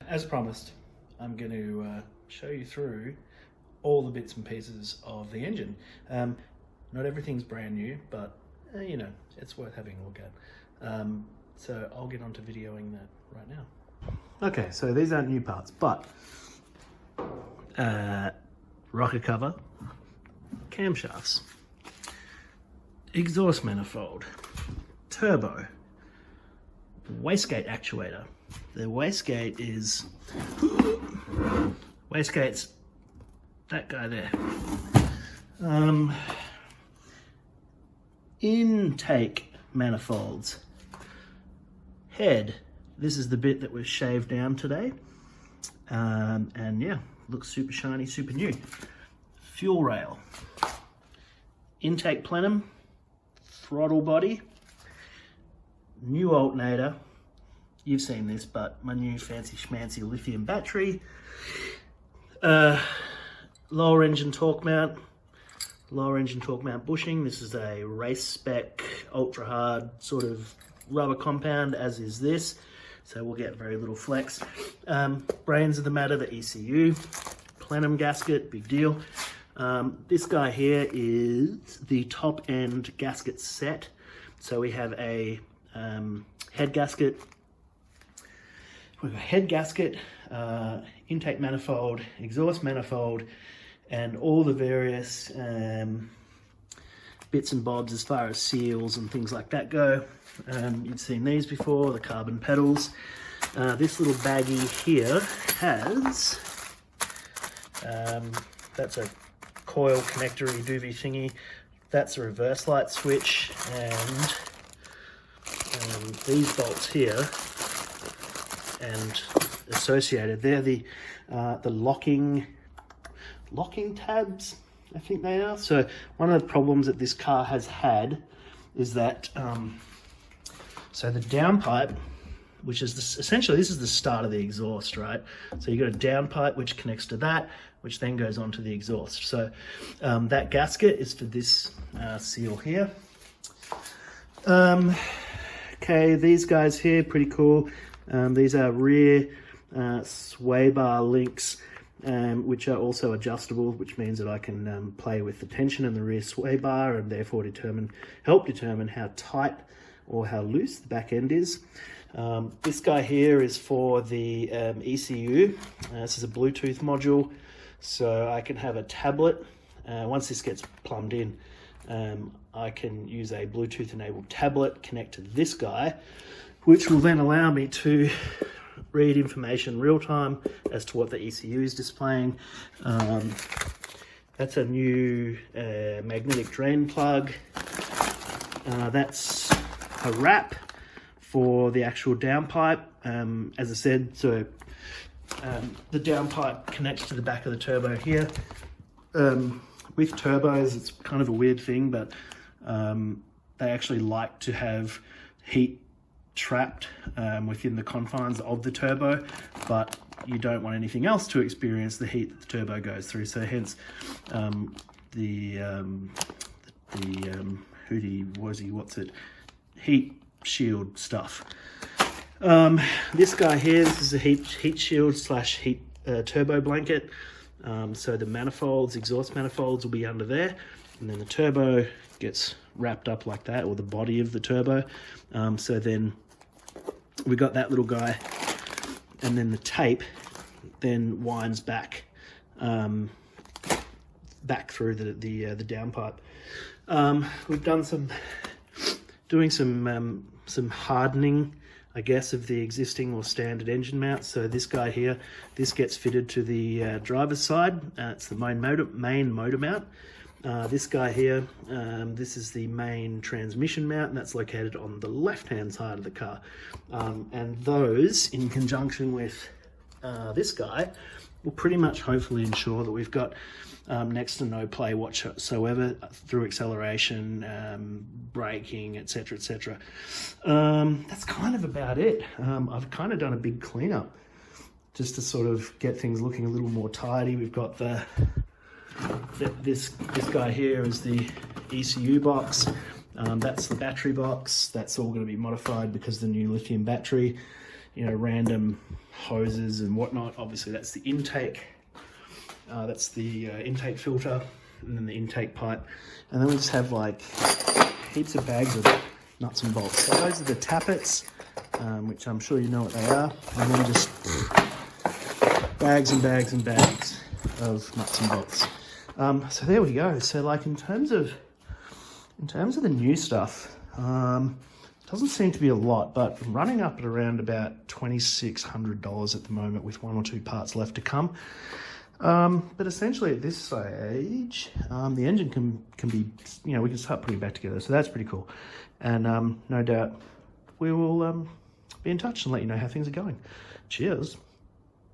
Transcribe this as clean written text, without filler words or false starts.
As promised, I'm going to show you through all the bits and pieces of the engine. Not everything's brand new, but you know, it's worth having a look at. So I'll get onto videoing that right now. Okay, so these aren't new parts, but rocker cover, camshafts, exhaust manifold, turbo, wastegate actuator. The wastegate is, wastegate's that guy there. Intake manifolds. Head, this is the bit that was shaved down today. And yeah, looks super shiny, super new. Fuel rail. Intake plenum, throttle body, new alternator. You've seen this, but my new fancy schmancy lithium battery. Lower engine torque mount bushing. This is a race spec, ultra hard sort of rubber compound, as is this. So we'll get very little flex. Brains of the matter, the ECU. Plenum gasket, big deal. This guy here is the top end gasket set. So we have a head gasket. We've got head gasket, intake manifold, exhaust manifold, and all the various bits and bobs as far as seals and things like that go. You've seen these before, the carbon pedals. This little baggie here has, that's a coil connectory doobie thingy. That's a reverse light switch, and these bolts here and associated, they're the locking tabs, I think they are. So one of the problems that this car has had is that so the downpipe, which is essentially this is the start of the exhaust, right? So you've got a downpipe which connects to that, which then goes on to the exhaust. So that gasket is for this seal here. Okay, these guys here, pretty cool. These are rear sway bar links, which are also adjustable, which means that I can play with the tension in the rear sway bar and therefore help determine how tight or how loose the back end is. This guy here is for the ECU. This is a Bluetooth module, so I can have a tablet. Once this gets plumbed in, I can use a Bluetooth enabled tablet, connect to this guy, which will then allow me to read information real time as to what the ECU is displaying. That's a new magnetic drain plug. That's a wrap for the actual downpipe. As I said, so the downpipe connects to the back of the turbo here. With turbos, it's kind of a weird thing, but they actually like to have heat trapped within the confines of the turbo, but you don't want anything else to experience the heat that the turbo goes through. So hence heat shield stuff. This guy here, this is a heat shield slash heat turbo blanket. So the manifolds, exhaust manifolds will be under there, and then the turbo gets wrapped up like that, or the body of the turbo. So then we got that little guy, and then the tape then winds back through the downpipe. We've done doing some hardening, I guess, of the existing or standard engine mount. So this guy here, this gets fitted to the driver's side. It's the main motor mount. This guy here, this is the main transmission mount, and that's located on the left-hand side of the car. And those, in conjunction with this guy, will pretty much hopefully ensure that we've got next to no play whatsoever through acceleration, braking, etc., etc. That's kind of about it. I've kind of done a big cleanup just to sort of get things looking a little more tidy. We've got this guy here is the ECU box. That's the battery box. That's all going to be modified because of the new lithium battery. you know, random hoses and whatnot. Obviously that's the intake, that's the intake filter, and then the intake pipe. And then we just have like heaps of bags of nuts and bolts. So those are the tappets, which I'm sure you know what they are. And then just bags and bags and bags of nuts and bolts. So there we go. So like in terms of the new stuff, doesn't seem to be a lot, but running up at around about $2,600 at the moment, with 1 or 2 parts left to come. But essentially at this stage, the engine can be, you know, we can start putting it back together. So that's pretty cool. And no doubt we will be in touch and let you know how things are going. Cheers.